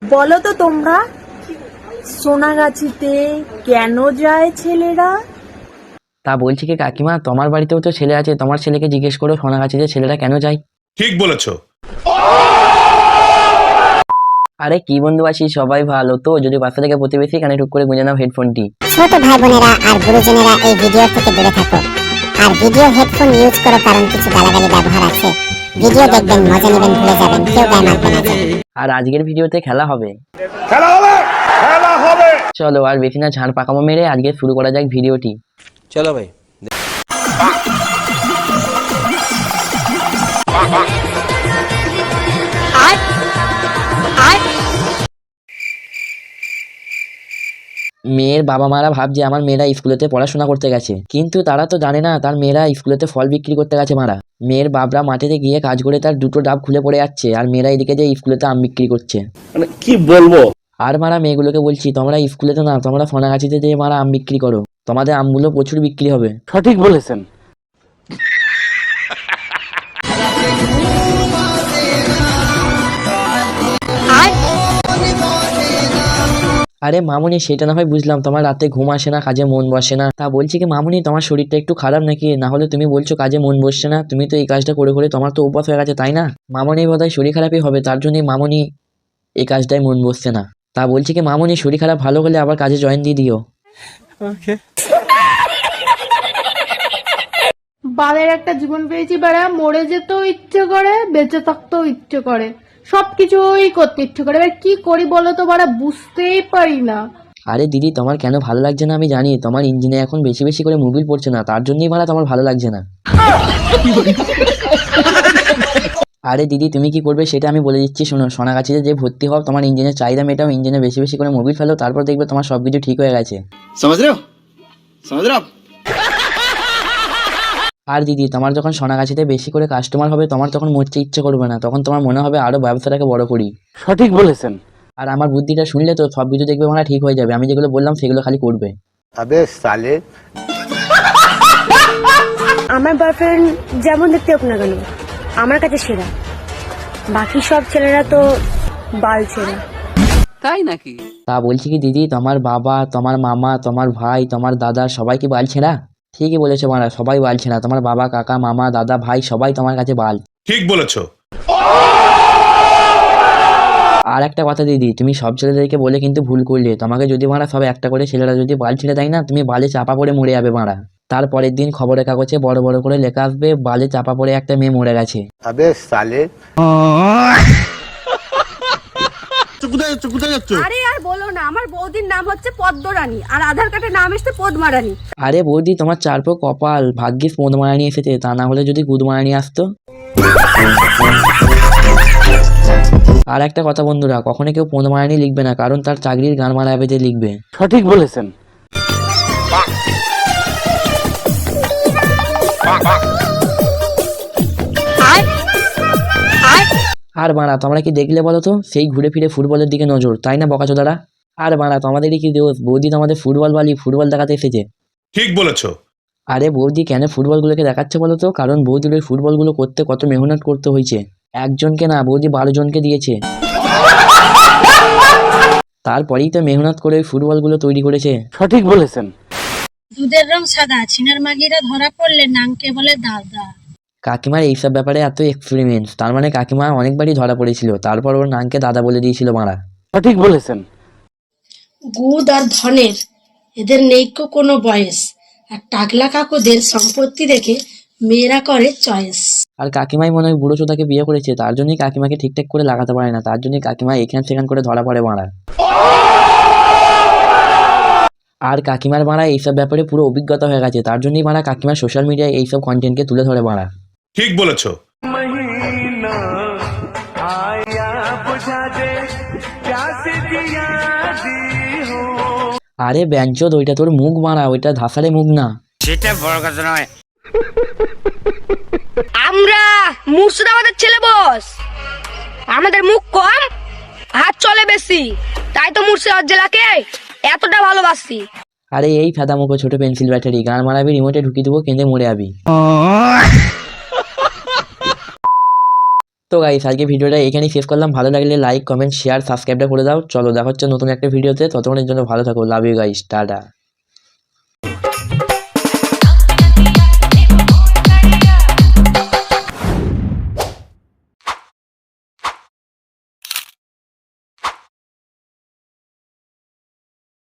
বলো তো তোমরা, সোনাগাছিতে কেন যায় ছেলেরা? তা বলছি কি কাকিমা, তোমার বাড়িতেও তো ছেলে আছে, তোমার ছেলেকে জিজ্ঞেস করো সোনাগাছিতে ছেলেরা কেন যায়। ঠিক বলেছো। আরে কি বন্ধু আছি, সবাই ভালো তো? যদি বাসা থেকে প্রতিবেশী কানে টুক করে গুঁজে নাও হেডফোনটি। ছোট ভাই বোনেরা আর গুরুজনেরা এই ভিডিও থেকে দূরে থাকো আর ভিডিও হেডফোন ইউজ করো, কারণ কিছু গালাগালি ব্যবহার আছে। ভিডিও দেখবেন, মজা নেবেন, ভুলে যাবেন, কেউ গায়ে মারবে না। আর আজকের ভিডিওতে খেলা হবে। চলো আর বেশি না ঝাড় পাকামো মেরে আজকে শুরু করা যাক ভিডিওটি। चलो भाई। মেয়ের বাবা মারা ভাবছে আমার মেয়েরা স্কুলেতে পড়াশোনা করতে গেছে, কিন্তু তারা তো জানে না তার মেয়েরা স্কুলেতে ফল বিক্রি করতে গেছে মারা। মেয়ের বাবরা মাঠেতে গিয়ে কাজ করে তার দুটো ডাব খুলে পড়ে যাচ্ছে, আর মেয়েরা এদিকে যে স্কুলেতে আম বিক্রি করছে। মানে কি বলবো। আর মারা মেয়েগুলোকে বলছি তোমরা স্কুলেতে না, তোমরা সোনাগাছিতে যেয়ে মারা আম বিক্রি করো, তোমাদের আমগুলো প্রচুর বিক্রি হবে। সঠিক বলেছেন। আরে মামুনি, সেটা না হয় বুঝলাম তোমার রাতে ঘুম আসে না, কাজে মন বসে না। তা বলছি কি মামুনি, তোমার শরীরটা একটু খারাপ নাকি? না হলে তুমি বলছো কাজে মন বসছে না, তুমি তো এই কাজটা করে করে তোমার তো অভ্যাস হয়ে গেছে, তাই না? মামুনি বোধহয় শরীর খারাপই হবে, তার জন্যই মামুনি এই কাজটায় মন বসছে না। তা বলছি কি মামুনি, শরীর খারাপ ভালো হলে আবার কাজে জয়েন দিয়ে দিও। বালের একটা জীবন পেয়েছি বেড়া, মরে যেতেও ইচ্ছে করে, বেঁচে থাকতেও ইচ্ছে করে, সবকিছুই করতে ইচ্ছে করে। এবার কি করি বলো তো বাড়া, বুঝতেই পারি না। আরে দিদি, তোমার কেন ভালো লাগছে না আমি জানি, তোমার ইঞ্জিনে এখন বেশি বেশি করে মোবিল পড়ছে না, তার জন্যই ভাড়া তোমার ভালো লাগছে না। আরে দিদি, তুমি কি করবে সেটা আমি বলে দিচ্ছি শোনো। সোনাগাছিতে যে ভর্তি হও, তোমার ইঞ্জিনের চাহিদা মেটাও, ইঞ্জিনে বেশি বেশি করে মোবিল ফেলো, তারপর দেখবে তোমার সবকিছু ঠিক হয়ে গেছে। समझ रहे हो? समझ रहे हो आप? আর দিদি, তোমার যখন সোনাগাছিতে বেশি করে কাস্টমার হবে, তোমার তখন মরতে ইচ্ছে করবে না, তখন তোমার মনে হবে আরো ব্যবসাটাকে বড় করি। সঠিক বলেছেন। আর আমার বুদ্ধিটা শুনলে তো সব কিছু দেখবে মানে ঠিক হয়ে যাবে, আমি যেগুলো বললাম সেগুলো খালি করবে। अबे साले। আমার বয়ফ্রেন্ড যেমন দেখতে হোক না কেন, আমার কাছে সেরা। বাকি সব ছেলেরা তো বাল ছেড়া। তা বলছি কি দিদি, তোমার বাবা, তোমার মামা, তোমার ভাই, তোমার দাদা সবাই কি বাল ছেঁড়া? ঠিকই বলেছো মারা, সবাই বাল ছেঁড়া। তোমার বাবা, কাকা, মামা, দাদা, ভাই সবাই তোমার কাছে বাল। ঠিক বলেছো। আর একটা কথা দিদি, তুমি সব ছেলেদেরকে বলে কিন্তু ভুল করলে। তোমাকে যদি মারা সব একটা করে ছেলেরা যদি বাল ছেড়ে দেয় না, তুমি বালে চাপা পড়ে মরে যাবে মারা। তারপরের দিন খবরের কাগজে বড় বড় করে লেখা আসবে, বালে চাপা পড়ে একটা মেয়ে মরে গেছে। अबे साले। আরে আর বলো না, আমার বৌদির নাম হচ্ছে পদ্মরানী আর আধার কার্ডে নাম এসছে পদ্মারানী। আরে বৌদি, তোমার চারপো কপাল, ভাগ্যিস পদমারানি এসেছে, তা না হলে যদি গুদমারানি আসতো। আর একটা কথা বন্ধুরা, কখনো কেউ পদমারানি লিখবে না, কারণ তার চাকরির গান মারা যাবে যে লিখবে। সঠিক বলেছেন। আর বাড়া, তোমরা কি দেখলে বলো তো, সেই ঘুরে ফিরে ফুটবলের দিকে নজর, তাই না বকাচোদারা? আর বাড়া, তোমাদেরই কি দোষ? বৌদি তোমাদের ফুটবল বালি ফুটবল দেখাতে এসেছে। ঠিক বলেছো। আরে বৌদি কেন ফুটবলগুলোকে দেখাচ্ছে বলো তো? কারণ বৌদির ওই ফুটবলগুলো করতে কত মেহনত করতে হয়েছে। একজনকে না, বৌদি 12 জনকে দিয়েছে। তারপরেই তো মেহনত করে ওই ফুটবলগুলো তৈরি করেছে। সঠিক বলেছেন। দুধের রং সাদা, ছিনার মাগিরা ধরা পড়লে নামকে বলে দাদা। কাকিমার এইসব ব্যাপারে এত এক্সপেরিমেন্ট, তার মানে কাকিমা অনেকবারই ধরা পড়েছিল, তারপর ওর নামকে দাদা বলে দিয়েছিল মারা। সঠিক বলেছেন। গুদ আর ধনের এদের নেই কোনো বয়স, আর টাকলা কাকুদের সম্পত্তি দেখে মেয়েরা করে চয়েস। আর কাকিমাই মনে হয় বুড়ো চোদাকে বিয়ে করেছে, তার জন্যই কাকিমাকে ঠিকঠাক করে লাগাতে পারে না, তার জন্যই কাকিমা এখান সেখান করে ধরা পড়ে মারা। আর কাকিমার মারা এইসব ব্যাপারে পুরো অভিজ্ঞতা হয়ে গেছে, তার জন্যই মারা কাকিমা সোশ্যাল মিডিয়ায় এইসব কন্টেন্টকে তুলে ধরে মারা। ঠিক বলেছো। আরে ব্যঞ্চোদ, ওইটা তোর মুখ মারা, ওইটা ধাসারে মুখ না। সেটা বড় কথা নয়। আমরা মুর্শিদাবাদের ছেলে বস, আমাদের মুখ কম, হাত চলে বেশি, তাই তো মুর্শিদাবাদ জেলাকে এতটা ভালোবাসি। আরে এই ফেদা মুখো ছোট পেন্সিল ব্যাটারি, গান মারাবি, রিমোটে ঢুকিয়ে দেবো, কেঁদে মরে যাবি। তো গাইস আজকে ভিডিওটা এখানেই শেষ করলাম। ভালো লাগলে লাইক কমেন্ট শেয়ার সাবস্ক্রাইবটা করে দাও। চলো দেখা হচ্ছে নতুন একটা ভিডিওতে, ততক্ষণের জন্য ভালো থাকো। Love you guys, tata.